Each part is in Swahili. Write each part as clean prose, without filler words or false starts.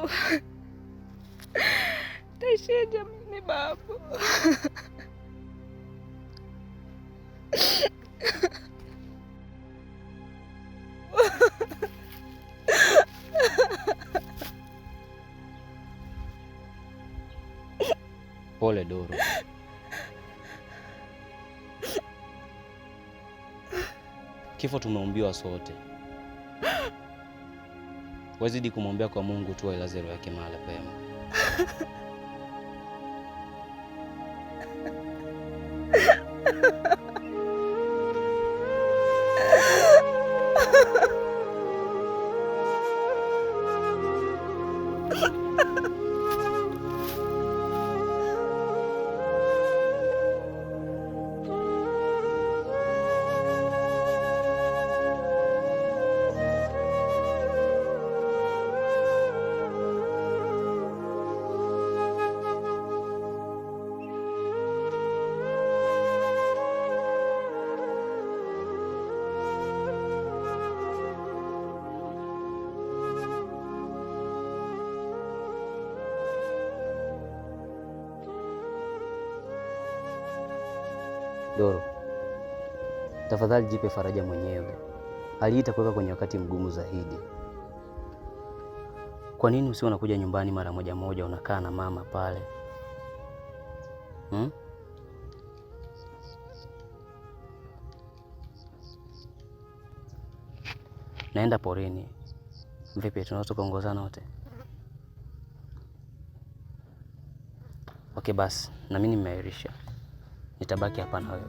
babu. Taishije mimi babu? Pole Doro. Kifo tumeumbiwa sote. Wazidi kumwombea kwa Mungu tu ailaze roho yake mahali pema. Doro, tafadhali jipe faraja mwenyewe. Hali hii itakuweka kwenye wakati mgumu zaidi. Kwa nini usiwe unakuja nyumbani mara moja moja, unakaa na mama pale? Naenda porini. Vipi, tunaweza kuongozana wote? Okay basi, na mimi nimeahirisha. Nitabaki hapa na wewe.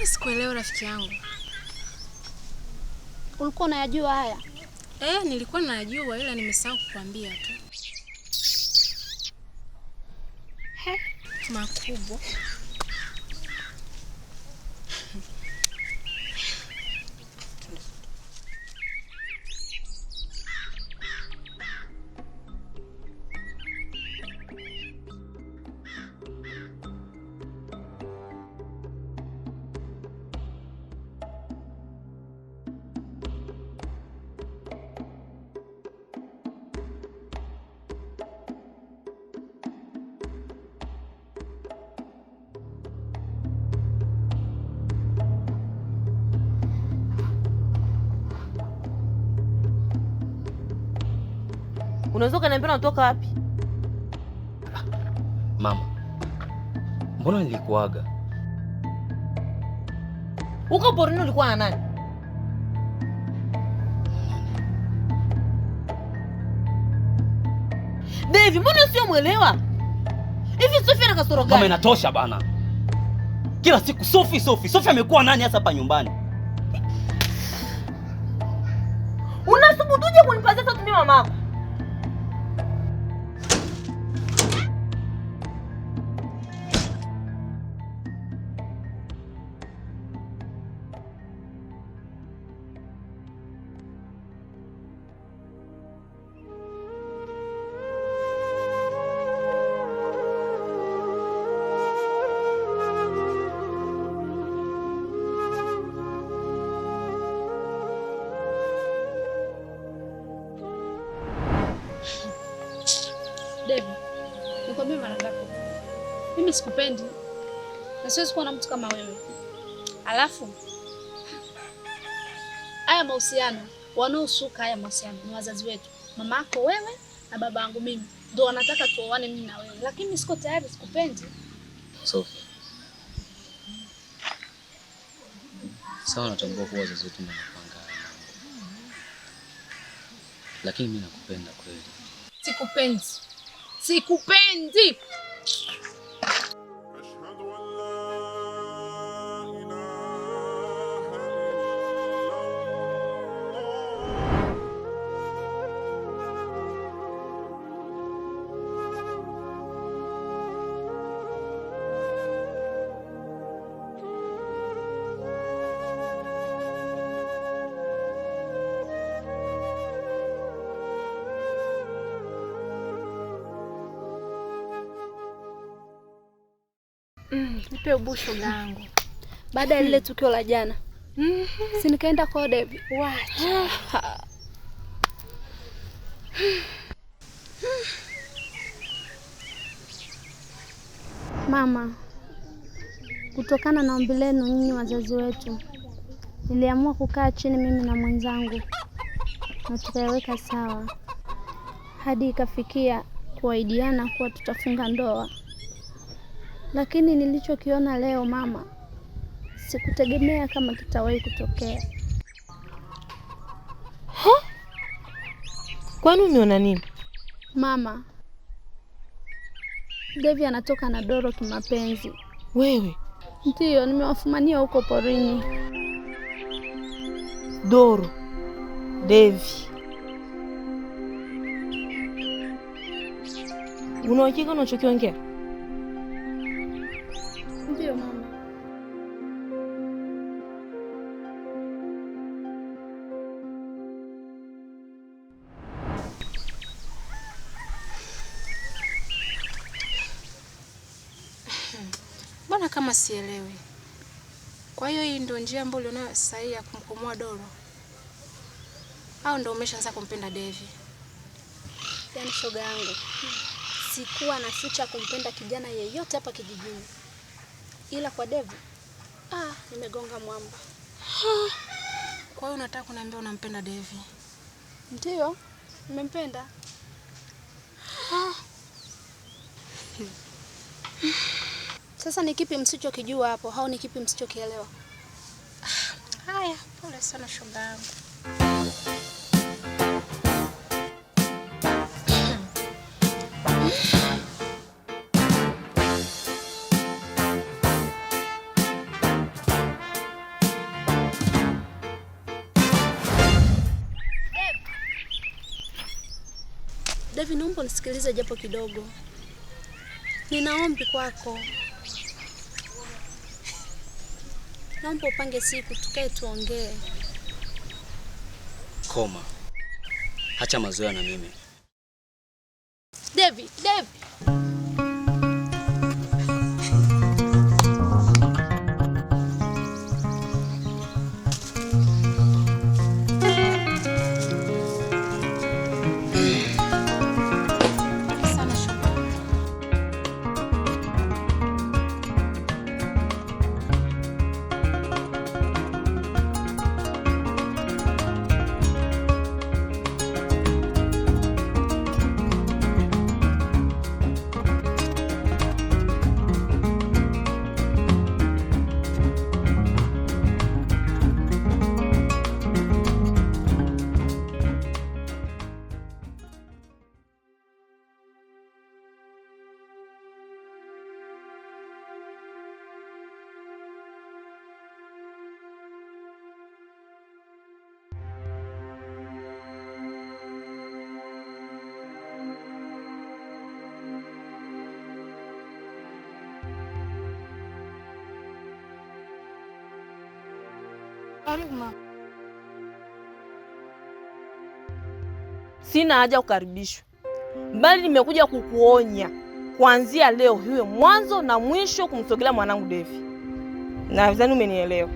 Sikuelewa rafiki yangu. Ulikuwa unayajua haya? Nilikuwa najua ila nimesahau kukwambia tu. Makubwa. Unaweza kuniambia unatoka wapi? Mama, mbona nilikuaga? Uko porini ulikuwa na nani? Devi, mbona sio mwelewa? Hivi Sophie ana kasoro gani? Mama, inatosha bana. Kila siku Sophie. Sophie amekuwa nani hasa hapa nyumbani? Unasubutuje kunipazia sauti mimi mama? Devi, nikwambie mara ngapi? Mimi sikupendi. Na siwezi kuwa na mtu kama wewe. Alafu haya mahusiano, wanaosuka haya mahusiano ni wazazi wetu. Mama yako wewe na baba yangu mimi. Ndio wanataka tuoane mimi na wewe. Lakini mimi siko tayari, sikupendi. Sophie. Sawa, natambua kuwa wazazi wetu wanapanga. Lakini mimi nakupenda kweli. Sikupendi. Sikupendi. Nipe ubusho langu. Baada ya lile tukio la jana. Si nikaenda kwa Devi. Wacha. Mama, kutokana na ombi lenu nyinyi wazazi wetu, niliamua kukaa chini mimi na mwenzangu na tukaiweka sawa hadi ikafikia kuahidiana kuwa tutafunga ndoa. Lakini nilichokiona leo mama, sikutegemea kama kitawahi kutokea. Kwani umeona nini? Mama, Devi anatoka na Doro kimapenzi. Wewe? Ndiyo, nimewafumania huko porini. Doro, Devi. Una uhakika unachokiongea? Ndiyo mama. Mbona kama sielewi? Kwa hiyo hii ndio njia ambayo ulionayo sahihi ya kumkomoa Doro? Au ndio umeshaanza kumpenda Devi? Yaani shoga yangu, sikuwa na fucha kumpenda kijana yeyote hapa kijijini. Ila kwa Devi, nimegonga mwamba. Kwa hiyo unataka kuniambia unampenda Devi? Ndiyo, nimempenda. Sasa ni kipi msichokijua hapo au ni kipi msichokielewa? Haya, pole sana shoga yangu. Devi, naomba nisikilize japo kidogo. Ninaombi kwako. Naomba upange siku tukae tuongee. Koma. Acha mazoea na mimi. Devi. Karibu. Sina haja kukaribishwa, bali nimekuja kukuonya kuanzia leo hiwe mwanzo na mwisho kumsogelea mwanangu Devi. Nadhani umenielewa.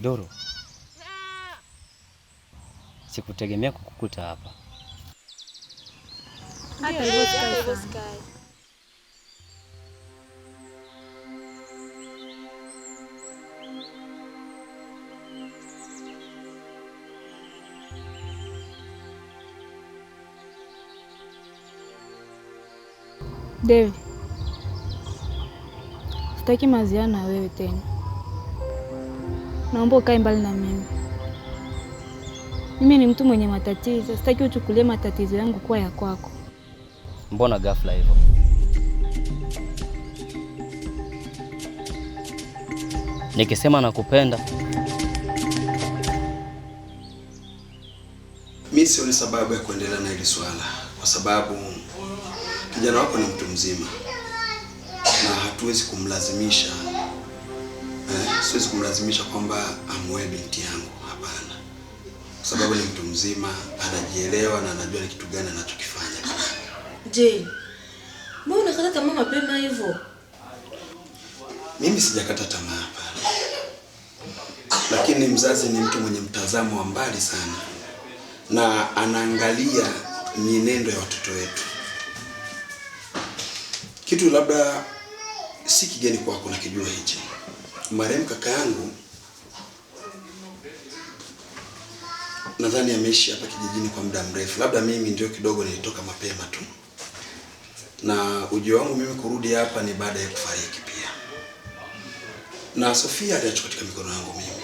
Doro, sikutegemea kukukuta hapa. Hata hivyo Sky. Devi, sitaki maziano na wewe tena. Naomba ukae mbali na mimi. Mimi ni mtu mwenye matatizo, sitaki uchukulie matatizo yangu kuwa ya kwako. Mbona ghafla hivyo? Nikisema nakupenda, mimi sioni sababu ya kuendelea na hili swala, kwa sababu kijana wako ni mtu mzima na hatuwezi kumlazimisha. Siwezi kumlazimisha kwamba amuoe binti yangu, hapana. Kwa sababu ni mtu mzima, anajielewa na anajua ni kitu gani anachokifanya. Je, mbona unakata tamaa mapema hivyo? Mimi sijakata tamaa, hapana. Lakini mzazi ni mtu mwenye mtazamo wa mbali sana na anaangalia mienendo ya watoto wetu. Kitu labda si kigeni kwako na kijua hichi. Marehemu kaka yangu nadhani ameishi hapa kijijini kwa muda mrefu. Labda mimi ndio kidogo nilitoka mapema tu. Na ujio wangu mimi kurudi hapa ni baada ya kufariki pia. Na Sofia aliachukua katika mikono yangu mimi.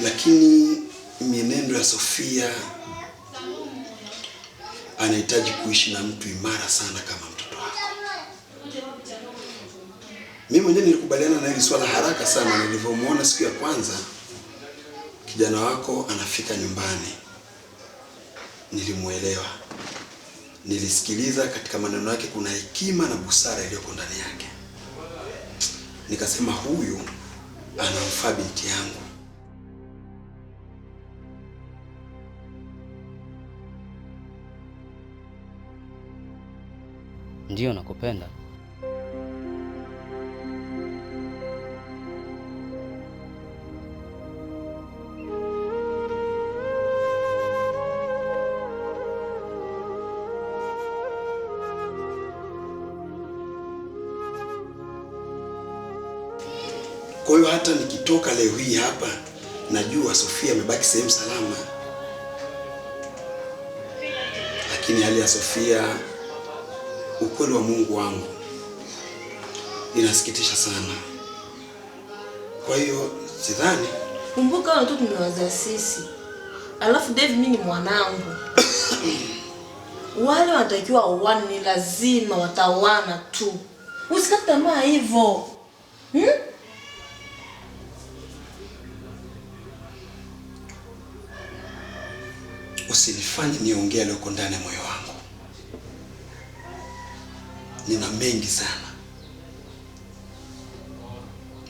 Lakini mienendo ya Sofia anahitaji kuishi na mtu imara sana kama mtoto wako. Mimi mwenyewe nilikubaliana na hili swala haraka sana nilivyomuona siku ya kwanza kijana wako anafika nyumbani. Nilimuelewa. Nilisikiliza katika maneno yake kuna hekima na busara iliyoko ndani yake. Nikasema huyu anamfaa binti yangu. Ndio nakupenda. Kwa hiyo hata nikitoka leo hii hapa najua Sofia amebaki sehemu salama. Lakini hali ya Sofia, ukweli wa Mungu wangu, inasikitisha sana. Kwa hiyo sidhani. Kumbuka watu tumewaza sisi. Alafu Dave mimi ni mwanangu. Wale wanatakiwa uone, ni lazima watawana tu. Usikate tamaa hivyo. Usinifanye niongee leo ndani ya moyo wangu. Nina mengi sana.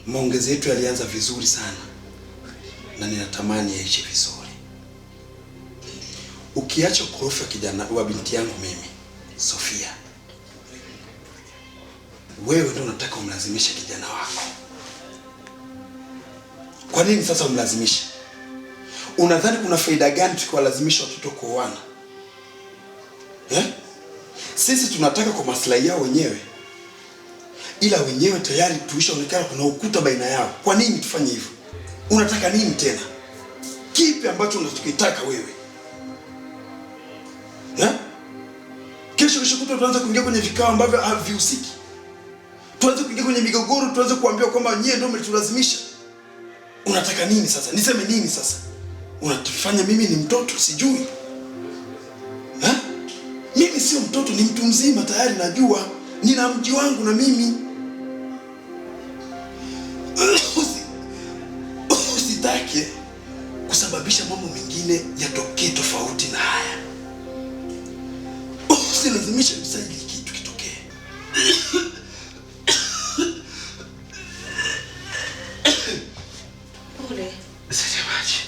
Maongezi yetu yalianza vizuri sana na ninatamani yaishi vizuri. Ukiacha ukorofi wa kijana wa binti yangu mimi, Sofia, wewe ndio unataka umlazimishe kijana wako. Kwa nini sasa umlazimishe? Unadhani kuna faida gani tukiwalazimisha watoto kuoana? Sisi tunataka kwa maslahi yao wenyewe. Ila wenyewe tayari tulishaonekana kuna ukuta baina yao. Kwa nini tufanye hivyo? Unataka nini tena? Kipi ambacho unachokitaka wewe? kesho kutwa tuanze kuingia kwenye vikao ambavyo havihusiki. Tuanze kuingia kwenye migogoro, tuanze kuambiwa kwamba nyie ndio mmetulazimisha. Unataka nini sasa? Niseme nini sasa? Unatufanya mimi ni mtoto sijui? Mimi sio mtoto, ni mtu mzima tayari, najua. Nina mji wangu na mimi. Usitake kusababisha mambo mengine yatokee tofauti na haya. Usilazimishe msaidi kitu kitokee. Pole. Sijamaji.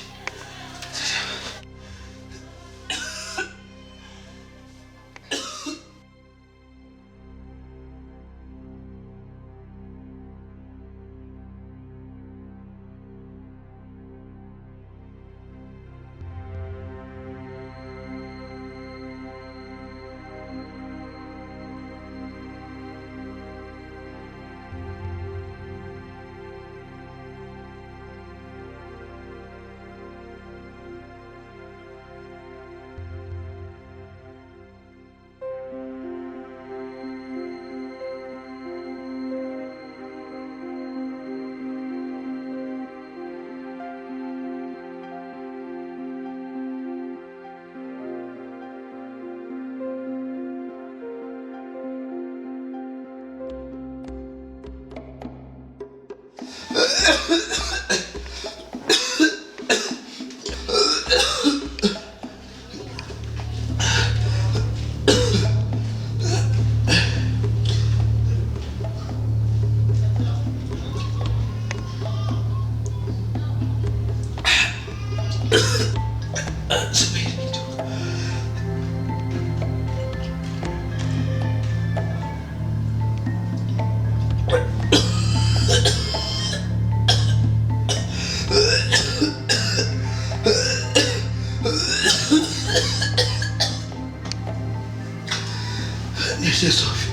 Sophie.